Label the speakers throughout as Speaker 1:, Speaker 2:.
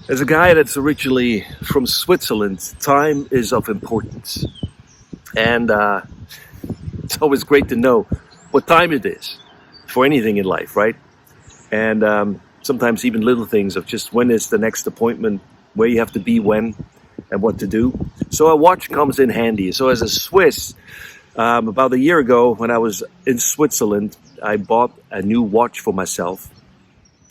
Speaker 1: As a guy that's originally from Switzerland, time is of importance. And it's always great to know what time it is for anything in life, right? And sometimes even little things of just when is the next appointment, where you have to be when, and what to do. So a watch comes in handy. So as a Swiss, about a year ago when I was in Switzerland, I bought a new watch for myself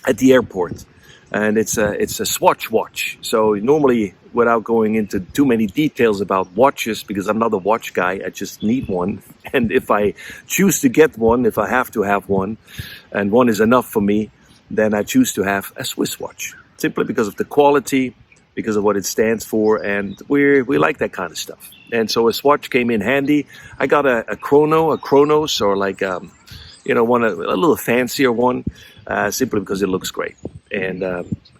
Speaker 1: at the airport. And it's a Swatch watch. So normally, without going into too many details about watches, because I'm not a watch guy, I just need one. And if I choose to get one, if I have to have one, and one is enough for me, then I choose to have a Swiss watch. Simply because of the quality, because of what it stands for, and we like that kind of stuff. And so a Swatch came in handy. I got a Chronos, or like one a little fancier one, simply because it looks great and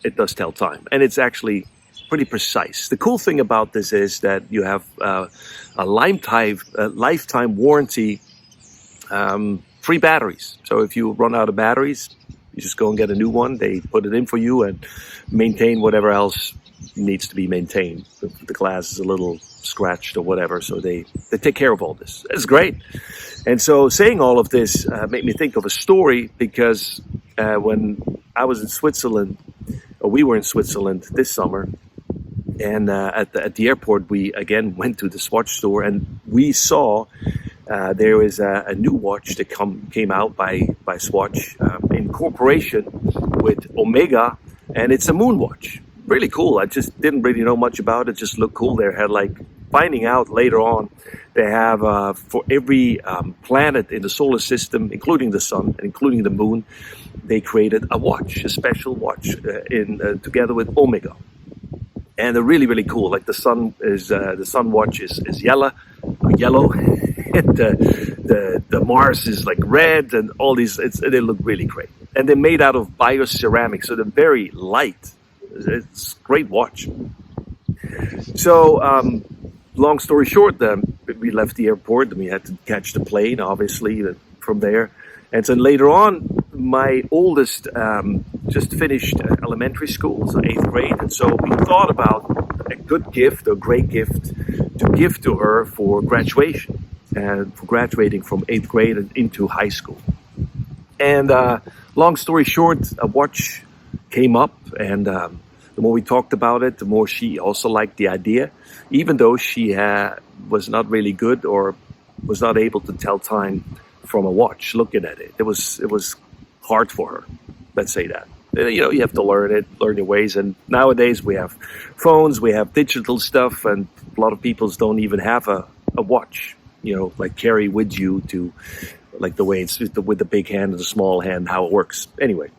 Speaker 1: it does tell time, and it's actually pretty precise. The cool thing about this is that you have a lifetime warranty, free batteries. So if you run out of batteries, you just go and get a new one. They put it in for you and maintain whatever else needs to be maintained. If the glass is a little scratched or whatever, so they take care of all this. It's great. And so saying all of this made me think of a story, because when I was in Switzerland, or we were in Switzerland this summer, and at the airport, we again went to the Swatch store, and we saw there was a new watch that came out by Swatch in cooperation with Omega, and it's a moon watch. Really cool. I just didn't really know much about it. Just looked cool. They had finding out later on, they have for every planet in the solar system, including the sun and including the moon, they created a watch, a special watch together with Omega. And they're really, really cool. Like the sun watch is yellow, and the Mars is like red, and all these. They look really great. And they're made out of bioceramic, so they're very light. It's a great watch. So, long story short, we left the airport and we had to catch the plane, obviously, from there. And so later on, my oldest just finished elementary school, so 8th grade. And so we thought about a good gift, a great gift to give to her for graduation, and for graduating from 8th grade and into high school. And long story short, a watch came up, and the more we talked about it, the more she also liked the idea, even though she was not really good or was not able to tell time from a watch looking at it. It was hard for her, let's say that. You have to learn your ways. And nowadays we have phones, we have digital stuff, and a lot of people don't even have a watch, like carry with you to, like the way it's with the big hand and the small hand, how it works. Anyway.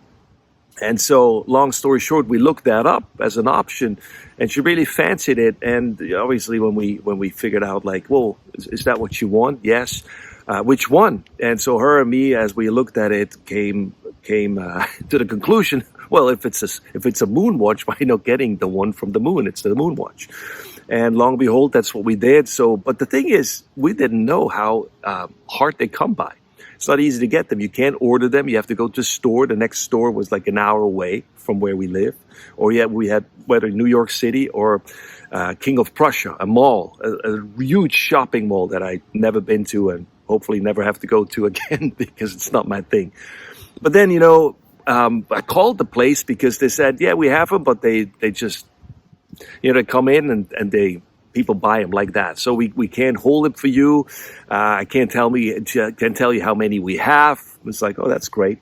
Speaker 1: And so, long story short, we looked that up as an option, and she really fancied it. And obviously, when we figured out, well, is that what you want? Yes. Which one? And so, her and me, as we looked at it, came to the conclusion: well, if it's a moon watch, why not getting the one from the moon? It's the moon watch. And long and behold, that's what we did. So, but the thing is, we didn't know how hard they come by. It's not easy to get them. You can't order them. You have to go to a store. The next store was like an hour away from where we live. Or we had whether New York City or King of Prussia, a mall, a huge shopping mall that I'd never been to and hopefully never have to go to again because it's not my thing. But then, I called the place because they said, yeah, we have them, but they just, they come in and people buy them like that. So we can't hold it for you. I can't tell you how many we have. It's like, oh, that's great.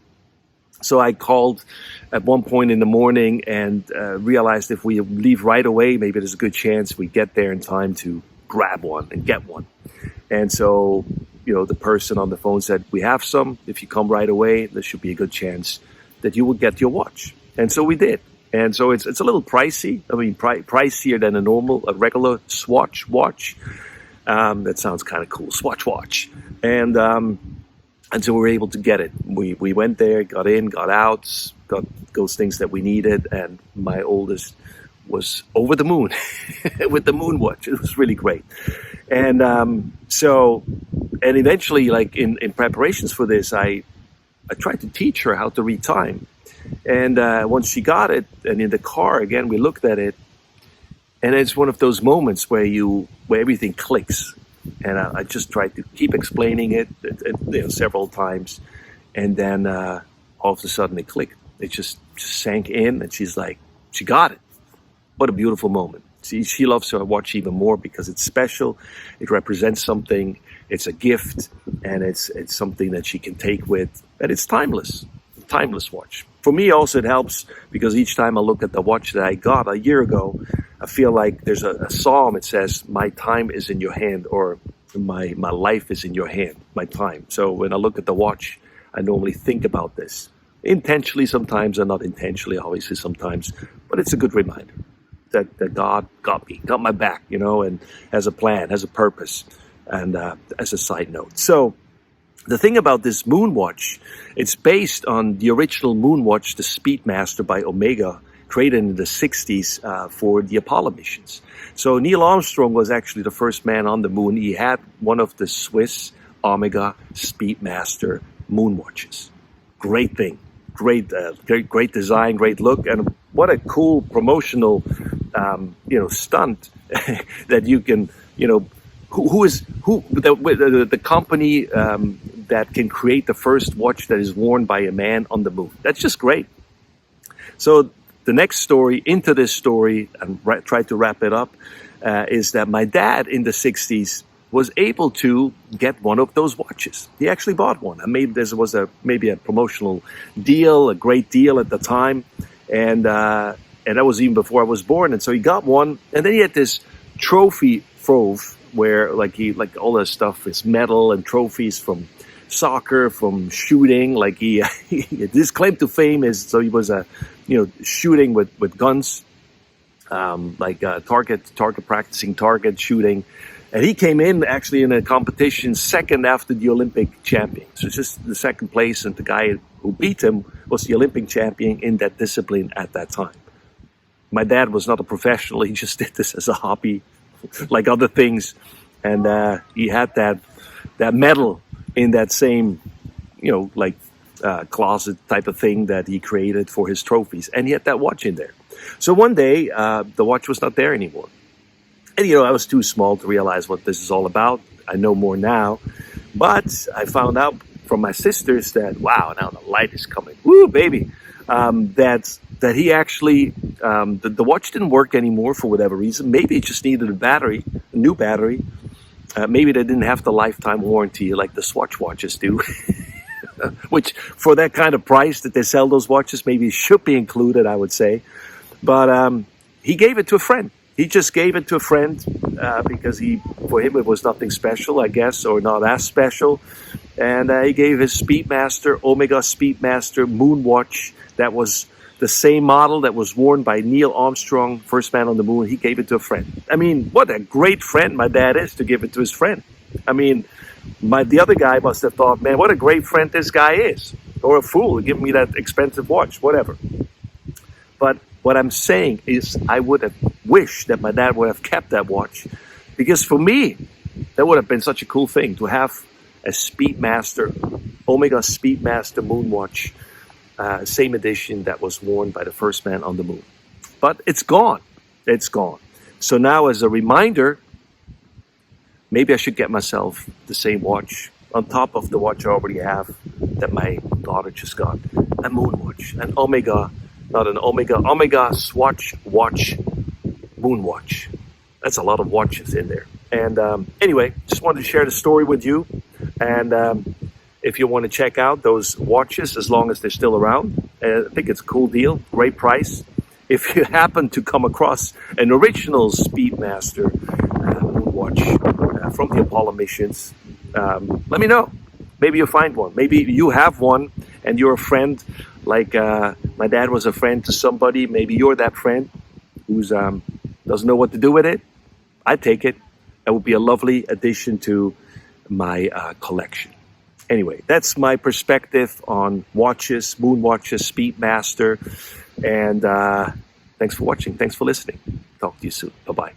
Speaker 1: So I called at one point in the morning and realized if we leave right away, maybe there's a good chance we get there in time to grab one and get one. And so, the person on the phone said, we have some. If you come right away, there should be a good chance that you will get your watch. And so we did. And so it's a little pricey. I mean, pricier than a regular Swatch watch. That sounds kind of cool, Swatch watch. And so we were able to get it. We went there, got in, got out, got those things that we needed. And my oldest was over the moon with the moon watch. It was really great. And eventually, like in preparations for this, I tried to teach her how to read time. And once she got it, and in the car again, we looked at it, and it's one of those moments where everything clicks. And I just tried to keep explaining it, several times, and then all of a sudden it clicked. It just sank in, and she's like, she got it. What a beautiful moment. She loves her watch even more because it's special. It represents something. It's a gift, and it's something that she can take with, and it's timeless. Timeless watch. For me also it helps because each time I look at the watch that I got a year ago, I feel like there's a psalm. It says, my time is in your hand, or my life is in your hand, my time. So when I look at the watch, I normally think about this. Intentionally sometimes, and not intentionally, obviously sometimes, but it's a good reminder that God got me, got my back, and has a plan, has a purpose, and as a side note. So the thing about this MoonWatch, it's based on the original MoonWatch, the Speedmaster by Omega, created in the 60s for the Apollo missions. So Neil Armstrong was actually the first man on the moon. He had one of the Swiss Omega Speedmaster MoonWatches. Great thing. Great design, great look, and what a cool promotional, stunt that you can, the company that can create the first watch that is worn by a man on the moon. That's just great. So the next story into this story, and try to wrap it up, is that my dad in the 60s was able to get one of those watches. He actually bought one. This was maybe a promotional deal, a great deal at the time, and that was even before I was born. And so he got one, and then he had this trophy trove where like all that stuff is medal and trophies from soccer, from shooting. Like his claim to fame is, so he was shooting with guns, target practicing target shooting. And he came in actually in a competition second after the Olympic champion. So it's just the second place, and the guy who beat him was the Olympic champion in that discipline at that time. My dad was not a professional. He just did this as a hobby, like other things. And he had that medal in that same, closet type of thing that he created for his trophies. And he had that watch in there. So one day, the watch was not there anymore. And, I was too small to realize what this is all about. I know more now. But I found out from my sisters that, wow, now the light is coming. Woo, baby. That he actually, the watch didn't work anymore for whatever reason. Maybe it just needed a new battery. Maybe they didn't have the lifetime warranty like the Swatch watches do. Which, for that kind of price that they sell those watches, maybe should be included, I would say. But he gave it to a friend. He just gave it to a friend because for him it was nothing special, I guess, or not as special. And he gave his Speedmaster, Omega Speedmaster MoonWatch, that was the same model that was worn by Neil Armstrong, first man on the moon. He gave it to a friend. I mean, what a great friend my dad is to give it to his friend. I mean, the other guy must have thought, man, what a great friend this guy is. Or a fool to give me that expensive watch, whatever. But what I'm saying is I would have wished that my dad would have kept that watch, because for me, that would have been such a cool thing to have a Speedmaster, Omega Speedmaster MoonWatch, same edition that was worn by the first man on the moon. But it's gone. It's gone. So now, as a reminder, maybe I should get myself the same watch on top of the watch I already have that my daughter just got. A MoonWatch, an Omega, not an Omega Swatch watch, MoonWatch. That's a lot of watches in there. And anyway, just wanted to share the story with you. And if you want to check out those watches, as long as they're still around, I think it's a cool deal, great price. If you happen to come across an original Speedmaster MoonWatch from the Apollo missions, let me know. Maybe you'll find one. Maybe you have one and you're a friend, like my dad was a friend to somebody. Maybe you're that friend who's doesn't know what to do with it. I take it. That would be a lovely addition to my collection. Anyway, that's my perspective on watches, MoonWatches, Speedmaster. And thanks for watching. Thanks for listening. Talk to you soon. Bye-bye.